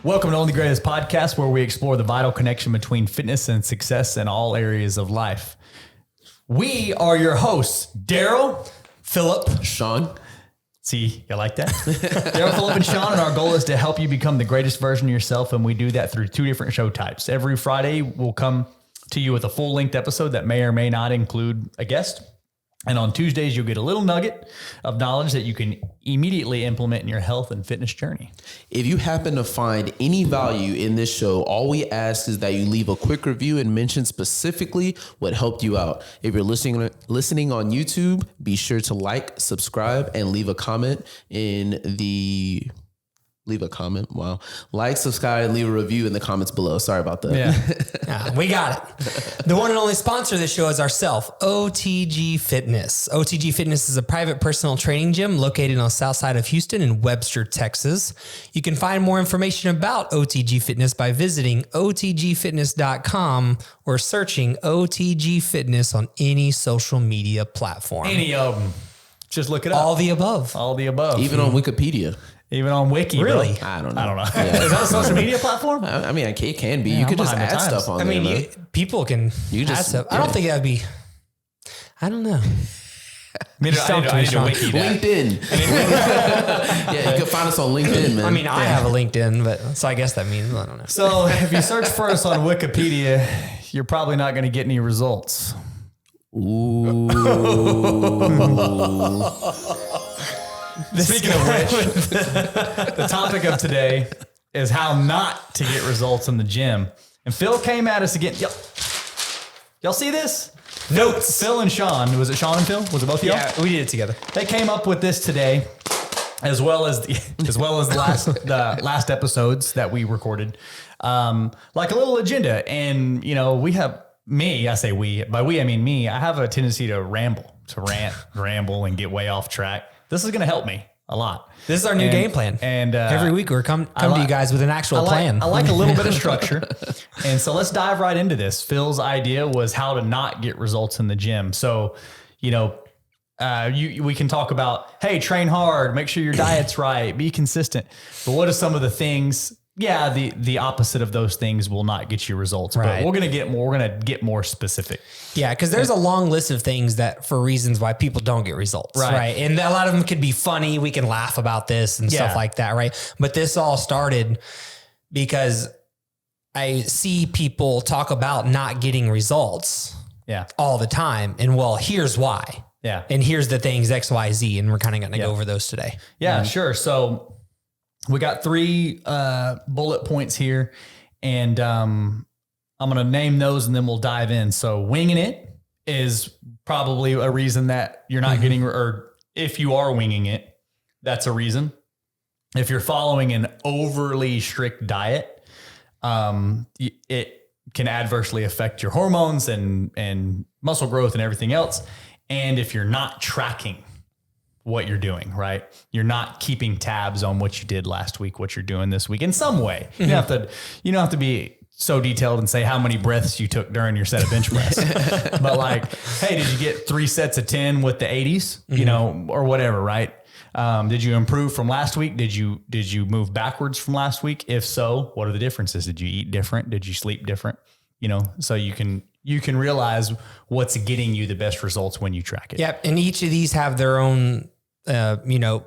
Welcome to Only Greatest Podcast, where we explore the vital connection between fitness and success in all areas of life. We are your hosts, Daryl, Philip, Sean. See, you like that? Daryl, Philip, and Sean, and our goal is to help you become the greatest version of yourself, and we do that through two different show types. Every Friday, we'll come to you with a full-length episode that may or may not include a guest. And on Tuesdays, you'll get a little nugget of knowledge that you can immediately implement in your health and fitness journey. If you happen to find any value in this show, all we ask is that you leave a quick review and mention specifically what helped you out. If you're listening on YouTube, be sure to like, subscribe, and leave a comment Wow. Like, subscribe, and leave a review in the comments below. Sorry about that. Yeah, we got it. The one and only sponsor of this show is ourselves, OTG Fitness. OTG Fitness is a private personal training gym located on the south side of Houston in Webster, Texas. You can find more information about OTG Fitness by visiting otgfitness.com or searching OTG Fitness on any social media platform. Any of them. Just look it up. All the above. All the above. Even on Wikipedia. Even on Wiki. Really? Bro. I don't know. Yeah. Is that a social media platform? I mean, it can be. Yeah, you could I'm just behind the add times. stuff on I there. mean, people can add stuff. I don't think that'd be, I don't know. I need to wiki that. LinkedIn. Yeah, you can find us on LinkedIn, man. I mean, I have a LinkedIn, but so I guess that means, I don't know. So if you search for us on Wikipedia, you're probably not going to get any results. Ooh. Speaking of which, the topic of today is how not to get results in the gym. And Phil came at us again. Y'all see this? Notes. Phil and Sean. Was it Sean and Phil? Was it both of y'all? Yeah, we did it together. They came up with this today, as well as the last episodes that we recorded, like a little agenda. And we have I say we. By we I mean me. I have a tendency to ramble, and get way off track. This is going to help me a lot. This is our new game plan. And every week we're come to you guys with an actual plan. I like a little bit of structure. And so let's dive right into this. Phil's idea was how to not get results in the gym. So, we can talk about, hey, train hard, make sure your diet's right, be consistent. But what are some of the things? Yeah, the opposite of those things will not get you results. Right. But we're gonna get more specific. Yeah, because there's a long list of things that for reasons why people don't get results. Right. And a lot of them could be funny. We can laugh about this and stuff like that, right? But this all started because I see people talk about not getting results all the time. And here's why. Yeah. And here's the things X, Y, Z. And we're kind of going to go over those today. Yeah, sure. So we got 3 bullet points here, and I'm going to name those and then we'll dive in. So winging it is probably a reason that you're not getting, or if you are winging it, that's a reason. If you're following an overly strict diet, it can adversely affect your hormones and muscle growth and everything else. And if you're not tracking what you're doing, right? You're not keeping tabs on what you did last week, what you're doing this week in some way. You don't have to be so detailed and say how many breaths you took during your set of bench press. But like, hey, did you get 3 sets of 10 with the 80s, or whatever, right? Did you improve from last week? Did you move backwards from last week? If so, what are the differences? Did you eat different? Did you sleep different? So you can realize what's getting you the best results when you track it. Yep. And each of these have their own,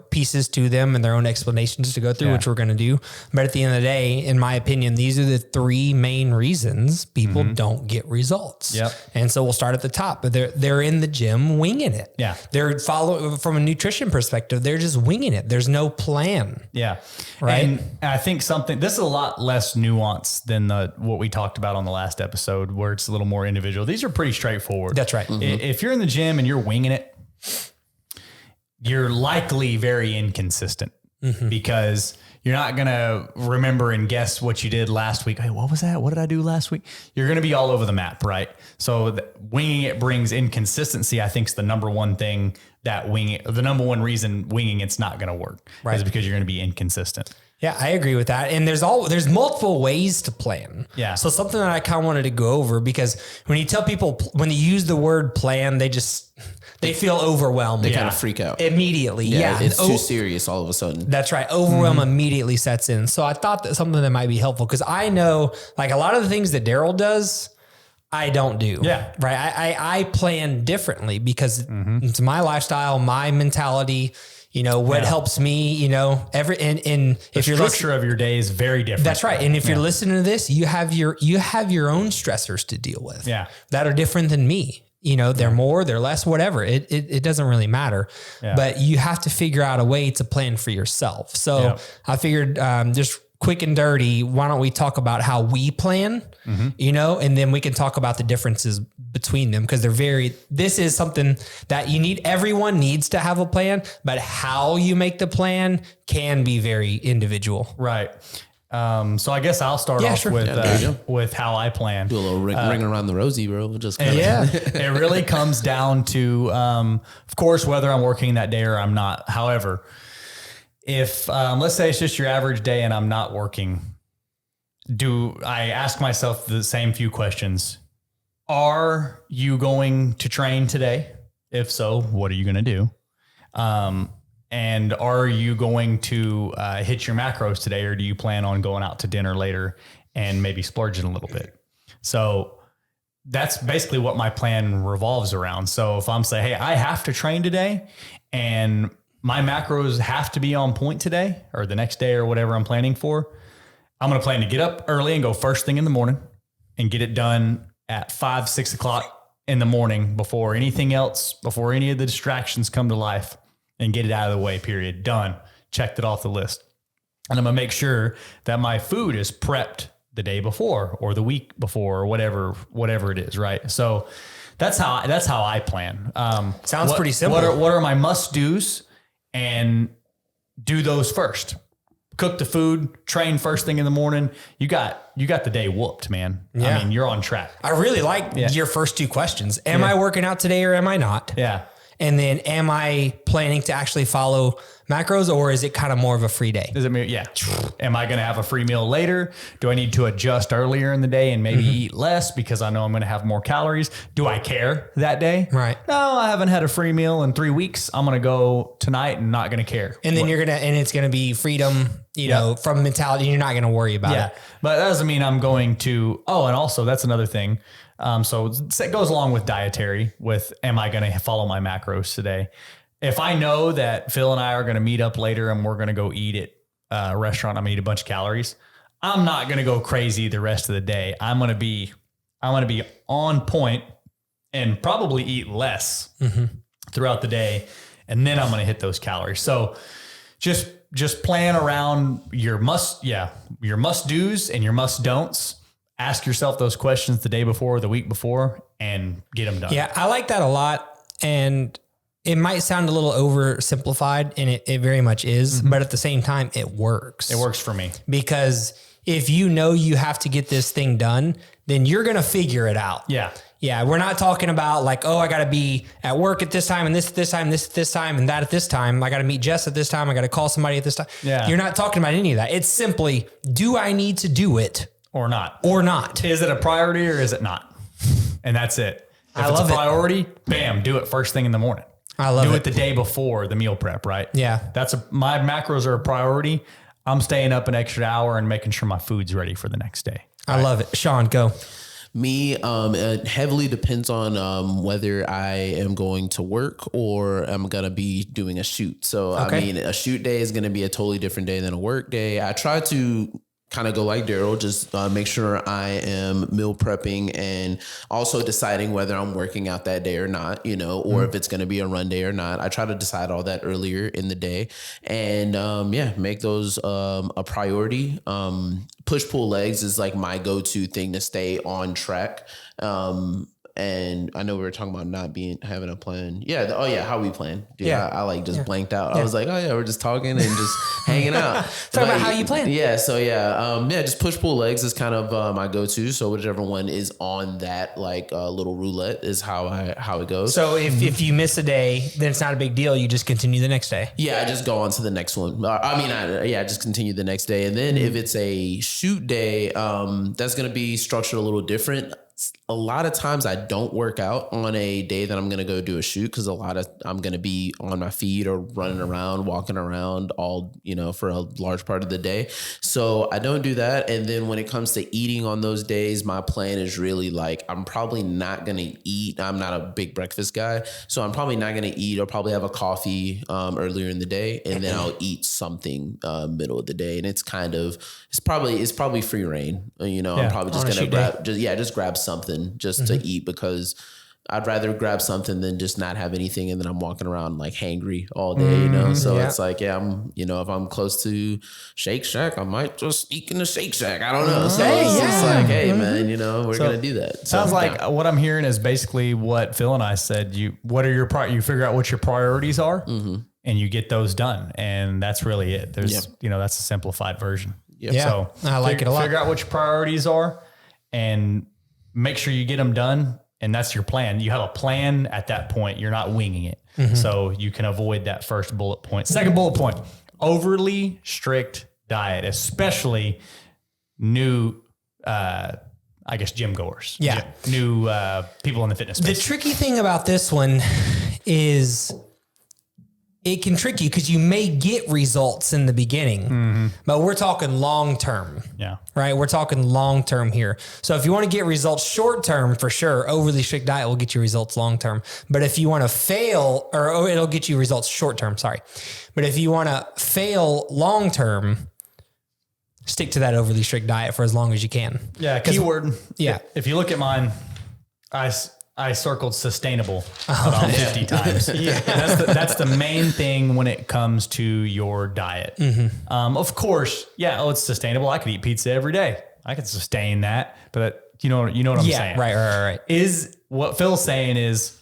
pieces to them and their own explanations to go through, which we're going to do. But at the end of the day, in my opinion, these are the 3 main reasons people don't get results. Yep. And so we'll start at the top, but they're in the gym winging it. Yeah. They're following from a nutrition perspective. They're just winging it. There's no plan. Yeah. Right. And I think this is a lot less nuanced than what we talked about on the last episode, where it's a little more individual. These are pretty straightforward. That's right. If you're in the gym and you're winging it, you're likely very inconsistent because you're not going to remember and guess what you did last week. Hey, what was that? What did I do last week? You're going to be all over the map, right? So winging it brings inconsistency. I think is the number one thing that the number one reason winging it's not going to work is because you're going to be inconsistent. Yeah, I agree with that. And there's multiple ways to plan. Yeah. So something that I kind of wanted to go over, because when you tell people, when you use the word plan, they feel overwhelmed. They kind of freak out Immediately. Yeah. It's too serious all of a sudden. That's right. Overwhelm immediately sets in. So I thought that something that might be helpful, because I know like a lot of the things that Daryl does, I don't do. Yeah. Right. I plan differently because it's my lifestyle, my mentality, what helps me, if you're structure of your day is very different. That's right. And if you're listening to this, you have your own stressors to deal with. Yeah. That are different than me. They're more, they're less, whatever. It doesn't really matter. Yeah. But you have to figure out a way to plan for yourself. So I figured just quick and dirty, why don't we talk about how we plan, and then we can talk about the differences between them, because this is something that everyone needs to have a plan, but how you make the plan can be very individual. Right. So I guess I'll start off with how I plan. Do a little ring around the rosy, bro. It really comes down to, of course, whether I'm working that day or I'm not. However, if let's say it's just your average day and I'm not working, do I ask myself the same few questions? Are you going to train today? If so, what are you going to do? And are you going to hit your macros today, or do you plan on going out to dinner later and maybe splurging a little bit? So that's basically what my plan revolves around. So if I'm saying, hey, I have to train today and my macros have to be on point today or the next day or whatever I'm planning for, I'm going to plan to get up early and go first thing in the morning and get it done at 5, 6 o'clock in the morning before anything else, before any of the distractions come to life, and get it out of the way, period. Done. Checked it off the list. And I'm going to make sure that my food is prepped the day before or the week before or whatever it is. Right. So that's how I plan. Sounds pretty simple. What are my must-dos, and do those first. Cook the food, train first thing in the morning. You got the day whooped, man. Yeah. I mean, you're on track. I really like your first two questions. Am I working out today or am I not? Yeah. And then am I planning to actually follow macros, or is it kind of more of a free day? Does it mean, am I going to have a free meal later? Do I need to adjust earlier in the day and maybe eat less because I know I'm going to have more calories? Do I care that day? Right. No, I haven't had a free meal in 3 weeks. I'm going to go tonight and not going to care. And then it's going to be freedom, from mentality. You're not going to worry about it. But that doesn't mean I'm going to, and also that's another thing. So it goes along with dietary with, am I going to follow my macros today? If I know that Phil and I are going to meet up later and we're going to go eat at a restaurant, I'm going to eat a bunch of calories, I'm not going to go crazy the rest of the day. I'm going to be on point and probably eat less throughout the day. And then I'm going to hit those calories. So just plan around your must-dos and your must-don'ts. Ask yourself those questions the day before, the week before, and get them done. Yeah, I like that a lot. And it might sound a little oversimplified, and it very much is, but at the same time, it works. It works for me. Because if you know you have to get this thing done, then you're going to figure it out. Yeah. Yeah. We're not talking about like, I got to be at work at this time and this at this time, this at this time, and that at this time. I got to meet Jess at this time. I got to call somebody at this time. Yeah. You're not talking about any of that. It's simply, do I need to do it? Or not. Or not. Is it a priority or is it not? And that's it. If it's a priority, bam, do it first thing in the morning. I love it. Do it the day before the meal prep, right? Yeah. My macros are a priority. I'm staying up an extra hour and making sure my food's ready for the next day. I love it. Sean, go. Me, it heavily depends on whether I am going to work or I'm going to be doing a shoot. So, I mean, a shoot day is going to be a totally different day than a work day. I try to kind of go like Daryl, just make sure I am meal prepping and also deciding whether I'm working out that day or not, or if it's going to be a run day or not. I try to decide all that earlier in the day and make those a priority. Push pull legs is like my go-to thing to stay on track. And I know we were talking about not having a plan. Yeah. How we plan. Dude, Yeah. I like just blanked out. I was like, oh yeah, we're just talking and just hanging out. Talk about how you plan. Yeah. So just push pull legs is kind of my go-to. So whichever one is on that like little roulette is how it goes. So if you miss a day, then it's not a big deal. You just continue the next day. Yeah, I just go on to the next one. I just continue the next day. And then if it's a shoot day, that's going to be structured a little different. A lot of times I don't work out on a day that I'm going to go do a shoot because I'm going to be on my feet or running around, walking around all, for a large part of the day. So I don't do that. And then when it comes to eating on those days, my plan is really like, I'm probably not going to eat. I'm not a big breakfast guy. So I'm probably not going to eat. I'll probably have a coffee earlier in the day and then I'll eat something middle of the day. And it's probably free reign. I'm probably just going to grab something just to eat because I'd rather grab something than just not have anything. And then I'm walking around like hangry all day, So it's like, I'm, if I'm close to Shake Shack, I might just sneak in the Shake Shack. I don't know. So it's like, hey man, we're going to do that. Sounds like what I'm hearing is basically what Phil and I said. You figure out what your priorities are and you get those done. And that's really it. There's, that's a simplified version. Yep. Yeah. So I like it a lot. Figure out what your priorities are and make sure you get them done. And that's your plan. You have a plan at that point. You're not winging it. So you can avoid that first bullet point. Second bullet point, overly strict diet, especially new, gym goers. Yeah. New people in the fitness space. The tricky thing about this one is it can trick you because you may get results in the beginning, but we're talking long-term. Yeah. Right. We're talking long-term here. So if you want to get results short-term, for sure, overly strict diet will get you results long-term. But if you want to fail, or it'll get you results short-term, sorry. But if you want to fail long-term, stick to that overly strict diet for as long as you can. Yeah. Keyword. Yeah. If you look at mine, I circled sustainable about 50 times. Yeah. That's the main thing when it comes to your diet. Of course, it's sustainable. I could eat pizza every day. I could sustain that, but you know what I'm saying. Right. Is what Phil's saying is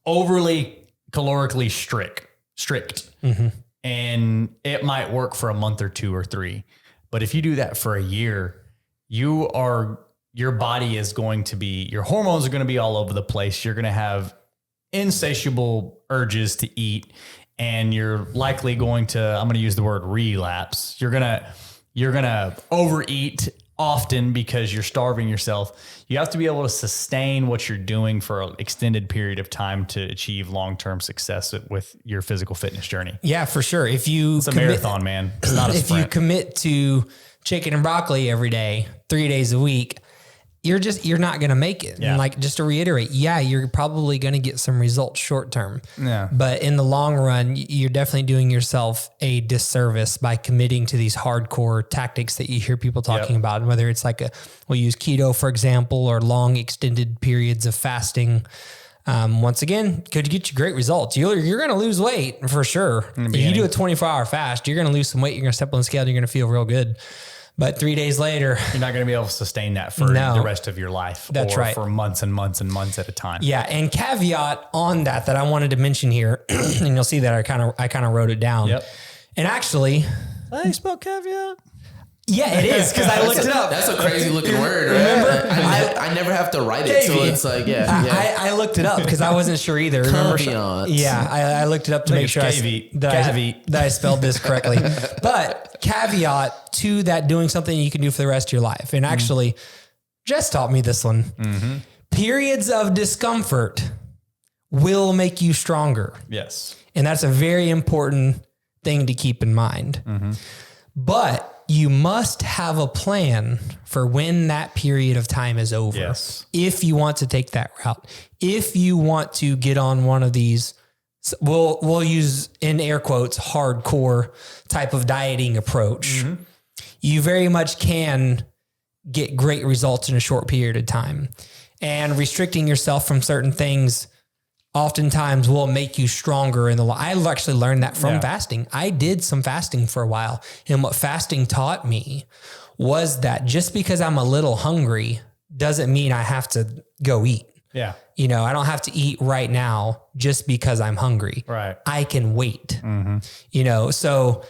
overly calorically strict. And it might work for a month or 2 or 3. But if you do that for a year, your body is going to be, your hormones are going to be all over the place. You're going to have insatiable urges to eat, and you're likely going to, I'm going to use the word relapse. You're going to overeat often because you're starving yourself. You have to be able to sustain what you're doing for an extended period of time to achieve long-term success with your physical fitness journey. Yeah, for sure. It's a marathon, man. It's not a sprint. If you commit to chicken and broccoli every day, 3 days a week, you're not going to make it. Yeah. And like, just to reiterate, you're probably going to get some results short term. Yeah. But in the long run, you're definitely doing yourself a disservice by committing to these hardcore tactics that you hear people talking about. Whether it's like we'll use keto, for example, or long extended periods of fasting. Once again, could get you great results. You're going to lose weight for sure. If you do a 24-hour fast, you're going to lose some weight. You're going to step on the scale. You're going to feel real good. But 3 days later, you're not going to be able to sustain that for the rest of your life. That's right. For months and months and months at a time. Yeah. And caveat on that I wanted to mention here, and you'll see that I kind of wrote it down. Yep. And actually, how do you spell caveat? Yeah, it is, because I looked it up. That's a crazy looking word. Right? Remember? I never have to write it, so it's like, I looked it up because I wasn't sure either. Remember? Yeah, I looked it up to make sure that I spelled this correctly. But caveat to that, doing something you can do for the rest of your life. And actually, Jess taught me this one. Periods of discomfort will make you stronger. Yes. And that's a very important thing to keep in mind. But you must have a plan for when that period of time is over. Yes. If you want to take that route, if you want to get on one of these, we'll use in air quotes, hardcore type of dieting approach, you very much can get great results in a short period of time. And restricting yourself from certain things oftentimes will make you stronger in the long. I actually learned that from fasting. I did some fasting for a while. And what fasting taught me was that just because I'm a little hungry doesn't mean I have to go eat. Yeah. You know, I don't have to eat right now just because I'm hungry. Right. I can wait, you know, so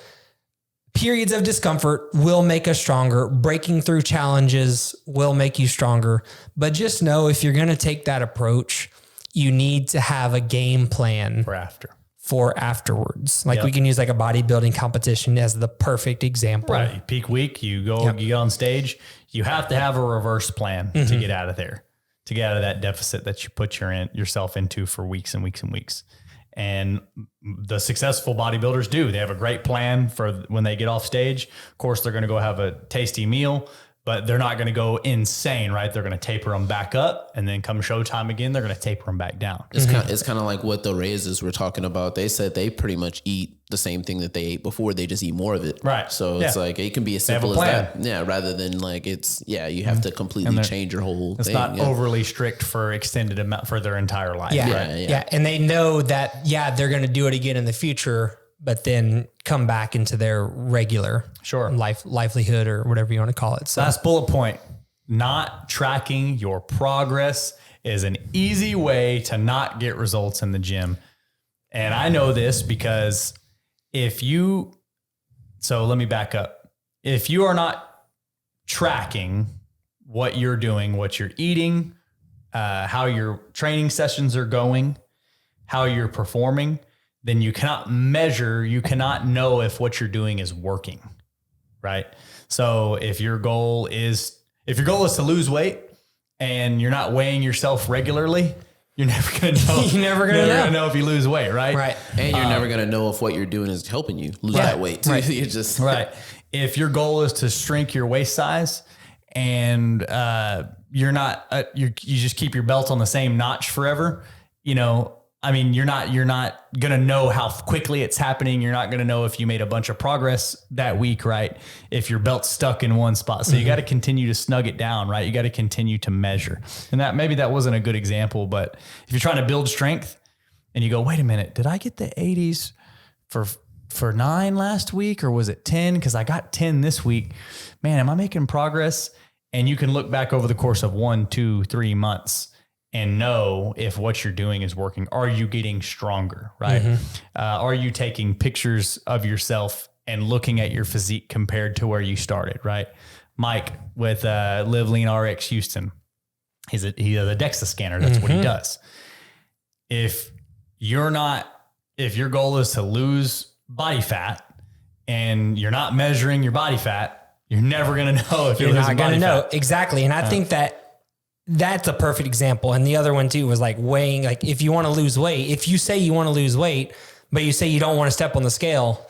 periods of discomfort will make us stronger. Breaking through challenges will make you stronger. But just know if you're going to take that approach, you need to have a game plan for afterwards. Like we can use like a bodybuilding competition as the perfect example. Right. Peak week, you go, you get on stage, you have to have a reverse plan to get out of there, to get out of that deficit that you put yourself into for weeks and weeks and weeks. And the successful bodybuilders do. They have a great plan for when they get off stage. Of course, they're going to go have a tasty meal, but they're not going to go insane, right? They're going to taper them back up, and then come showtime again, they're going to taper them back down. It's kind of like what the Reyes were talking about. They said they pretty much eat the same thing that they ate before. They just eat more of it. Right. So it's like, it can be as simple as that. Yeah. Rather than like, you have to completely change your whole thing. It's not overly strict for extended amount for their entire life. Yeah. And they know that, they're going to do it again in the future, but then come back into their regular livelihood or whatever you want to call it. So last bullet point, not tracking your progress is an easy way to not get results in the gym. And I know this because so let me back up. If you are not tracking what you're doing, what you're eating, how your training sessions are going, how you're performing, then you cannot measure, you cannot know if what you're doing is working, right? So if your goal is to lose weight and you're not weighing yourself regularly, you're never going to know. You're never going to know if you lose weight, right? Right. And you're never going to know if what you're doing is helping you lose that weight too. Right. You're just If your goal is to shrink your waist size and you're not, you just keep your belt on the same notch forever, you know, I mean, you're not going to know how quickly it's happening. You're not going to know if you made a bunch of progress that week, right? If your belt's stuck in one spot. So you got to continue to snug it down, right? You got to continue to measure. And maybe that wasn't a good example, but if you're trying to build strength and you go, wait a minute, did I get the 80s for 9 last week, or was it 10? Cause I got 10 this week, man, am I making progress? And you can look back over the course of 1, 2, 3 months and know if what you're doing is working. Are you getting stronger, right? Are you taking pictures of yourself and looking at your physique compared to where you started, right? Mike with Live Lean RX Houston, he has a DEXA scanner. That's what he does. If your goal is to lose body fat and you're not measuring your body fat, you're never going to know if you're losing body fat. Exactly. And I think that's a perfect example. And the other one too was like weighing, like if you want to lose weight, if you say you want to lose weight, but you say you don't want to step on the scale,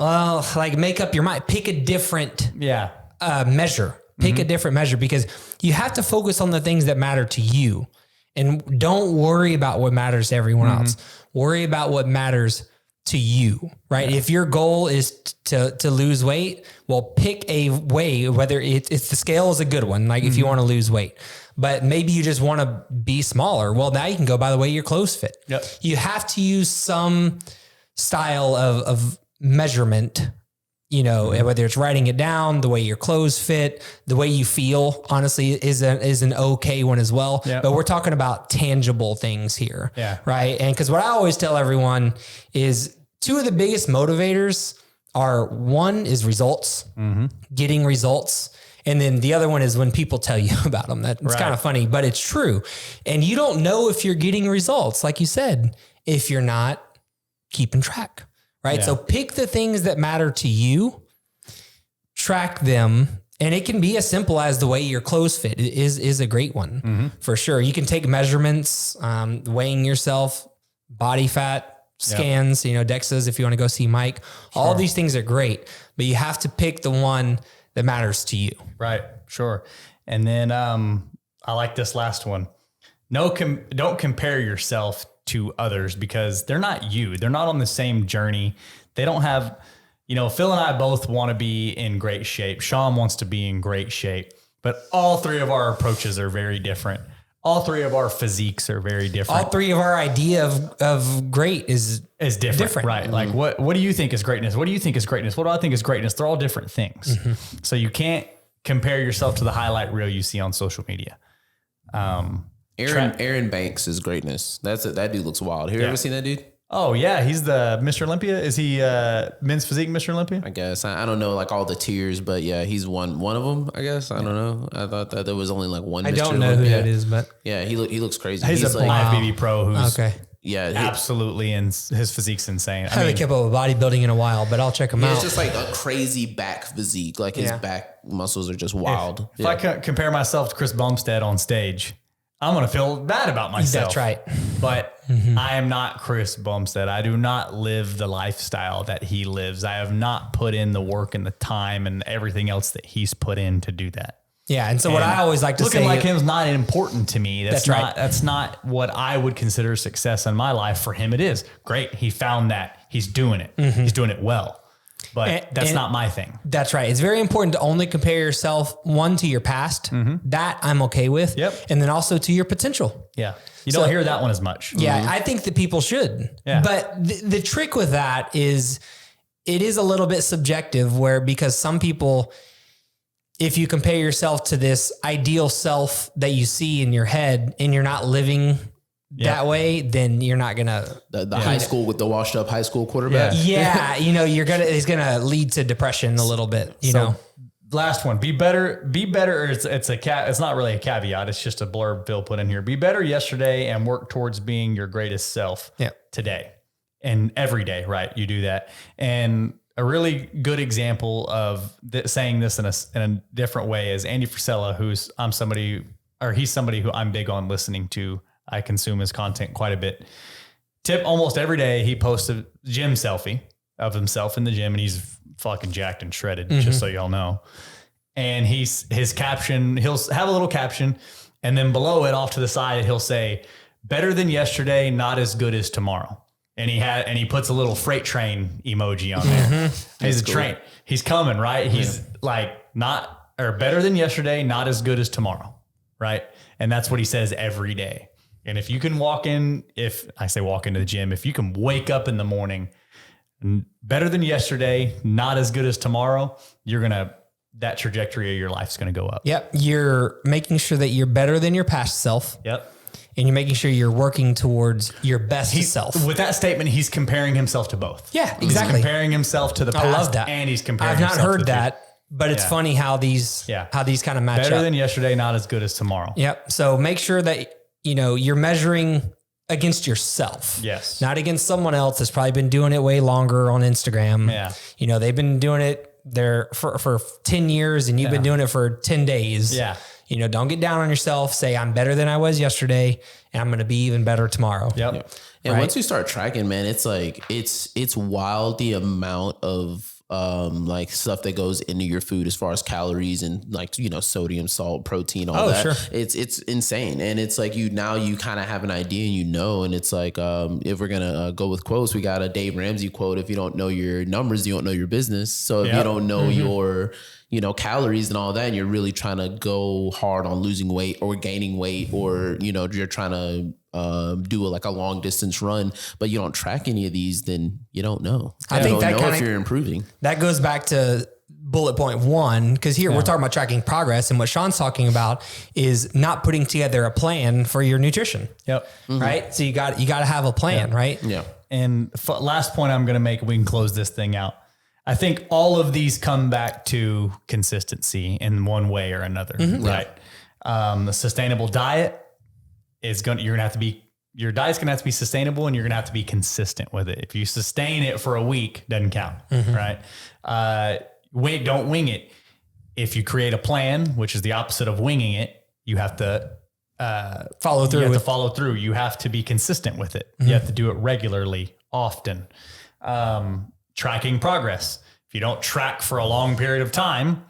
well, like make up your mind, pick a different measure, pick a different measure, because you have to focus on the things that matter to you and don't worry about what matters to everyone else. Worry about what matters to you, right? If your goal is to lose weight, well, pick a way, whether it's the scale is a good one. Like if you want to lose weight, but maybe you just want to be smaller. Well, now you can go by the way your clothes fit. Yep. You have to use some style of measurement, you know, whether it's writing it down, the way your clothes fit, the way you feel, honestly, is an okay one as well. Yep. But we're talking about tangible things here. Yeah. Right. And because what I always tell everyone is 2 of the biggest motivators are, one is results, getting results. And then the other one is when people tell you about them. It's kind of funny, but it's true. And you don't know if you're getting results, like you said, if you're not keeping track, right? Yeah. So pick the things that matter to you, track them. And it can be as simple as the way your clothes fit is a great one for sure. You can take measurements, weighing yourself, body fat, scans, you know, DEXAs, if you want to go see Mike, all these things are great, but you have to pick the one that matters to you. Right. Sure. And then, I like this last one. Don't compare yourself to others because they're not you. They're not on the same journey. They don't have, you know, Phil and I both want to be in great shape. Sean wants to be in great shape, but all 3 of our approaches are very different. All 3 of our physiques are very different. All 3 of our idea of great is different. Right. Like what do you think is greatness? What do you think is greatness? What do I think is greatness? They're all different things. So you can't compare yourself to the highlight reel you see on social media. Aaron Banks is greatness. That dude looks wild. Have you ever seen that dude? Oh yeah, he's the Mr. Olympia. Is he men's physique Mr. Olympia? I guess I don't know like all the tiers, but yeah, he's one of them. I guess I don't know. I thought that there was only like one. I Mr. don't know Olympia. who that is, but Yeah, he looks crazy. He's a like, live BB pro who's okay. Yeah, absolutely, and his physique's insane. I haven't kept up with bodybuilding in a while, but I'll check him out. it's just like a crazy back physique. Like his back muscles are just wild. If I compare myself to Chris Bumstead on stage, I'm going to feel bad about myself. That's right. But I am not Chris Bumstead. I do not live the lifestyle that he lives. I have not put in the work and the time and everything else that he's put in to do that. Yeah. And so what I always like to say, looking like him is not important to me. That's right. That's not what I would consider success in my life. For him, it is great. He found that. He's doing it. He's doing it well. But that's not my thing. That's right. It's very important to only compare yourself, one, to your past. That I'm okay with. Yep. And then also to your potential. Yeah. You don't hear that one as much. Yeah. I think that people should. Yeah. But the trick with that is it is a little bit subjective because some people, if you compare yourself to this ideal self that you see in your head and you're not living that way, then you're not gonna the high school with the washed up high school quarterback. Yeah, it's gonna lead to depression a little bit. You know. Last one, be better. It's not really a caveat. It's just a blurb Phil put in here. Be better yesterday and work towards being your greatest self today and every day. Right, you do that. And a really good example of saying this in a different way is Andy Frisella, he's somebody who I'm big on listening to. I consume his content quite a bit. Almost every day he posts a gym selfie of himself in the gym and he's fucking jacked and shredded, just so y'all know. And his caption, he'll have a little caption and then below it off to the side, he'll say, better than yesterday, not as good as tomorrow. And he puts a little freight train emoji on there. He's a train. He's coming, right? He's better than yesterday, not as good as tomorrow. Right. And that's what he says every day. And if you can walk into the gym, if you can wake up in the morning better than yesterday, not as good as tomorrow, that trajectory of your life is going to go up. Yep. You're making sure that you're better than your past self. Yep. And you're making sure you're working towards your best self. With that statement, he's comparing himself to both. Yeah, exactly. He's comparing himself to the past. I love that. And he's comparing I've not himself heard to that, but it's funny how these kind of match up. Better than yesterday, not as good as tomorrow. Yep. So make sure that you're measuring against yourself. Yes. Not against someone else that's probably been doing it way longer on Instagram. Yeah. They've been doing it there for 10 years and you've been doing it for 10 days. Yeah. Don't get down on yourself. Say, I'm better than I was yesterday and I'm going to be even better tomorrow. Yep. And once you start tracking, man, it's like, it's wild the amount of like stuff that goes into your food as far as calories and like, sodium, salt, protein, all that. Sure. It's insane. And it's like you kind of have an idea and it's like, if we're going to go with quotes, we got a Dave Ramsey quote. If you don't know your numbers, you don't know your business. So if you don't know your, calories and all that, and you're really trying to go hard on losing weight or gaining weight, or, you're trying to do a long distance run, but you don't track any of these, then you don't know. I think that if you're improving. That goes back to bullet point 1, because here we're talking about tracking progress, and what Sean's talking about is not putting together a plan for your nutrition. Yep. Right. So you got to have a plan, right? Yeah. And last point I'm going to make, we can close this thing out. I think all of these come back to consistency in one way or another, right? The sustainable diet is your diet's going to have to be sustainable and you're going to have to be consistent with it. If you sustain it for a week, doesn't count, right? Don't wing it. If you create a plan, which is the opposite of winging it, you have to follow through. You have to follow through. You have to be consistent with it. You have to do it regularly, often. Tracking progress. If you don't track for a long period of time,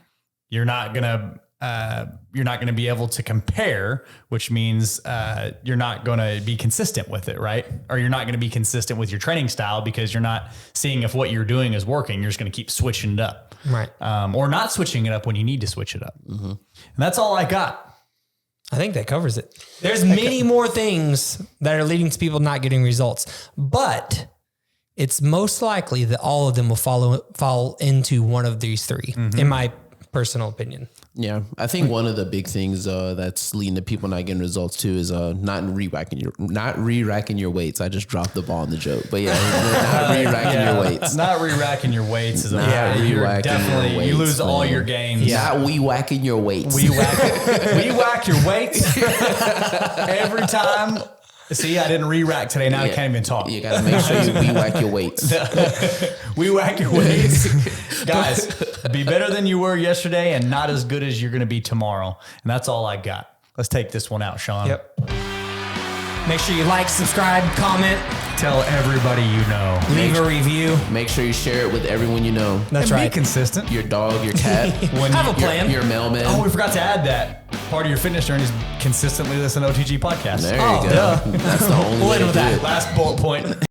you're not gonna be able to compare, which means you're not going to be consistent with it, right? Or you're not going to be consistent with your training style because you're not seeing if what you're doing is working. You're just going to keep switching it up, right? Or not switching it up when you need to switch it up. And that's all I got. I think that covers it. There's many more things that are leading to people not getting results, but it's most likely that all of them will fall into one of these three, in my personal opinion. Yeah, I think one of the big things that's leading to people not getting results too is not re-racking your weights. I just dropped the ball on the joke, but yeah, not re-racking your weights. Not re-racking your weights is re-racking definitely your weights, you lose all man. your gains. Not whacking your weights. We whack your weights every time. See, I didn't re-rack today. Now I can't even talk. You got to make sure you whack your weights. We whack your weights. Guys, be better than you were yesterday and not as good as you're going to be tomorrow. And that's all I got. Let's take this one out, Sean. Yep. Make sure you like, subscribe, comment. Tell everybody you know. Leave a review. Make sure you share it with everyone you know. That's And right. Be consistent. Your dog, your cat. Have a plan. Your mailman. Oh, we forgot to add that. Part of your fitness journey is consistently listen to OTG podcast. There you go. duh. That's the only We'll way end to with do that. it. Last bullet point.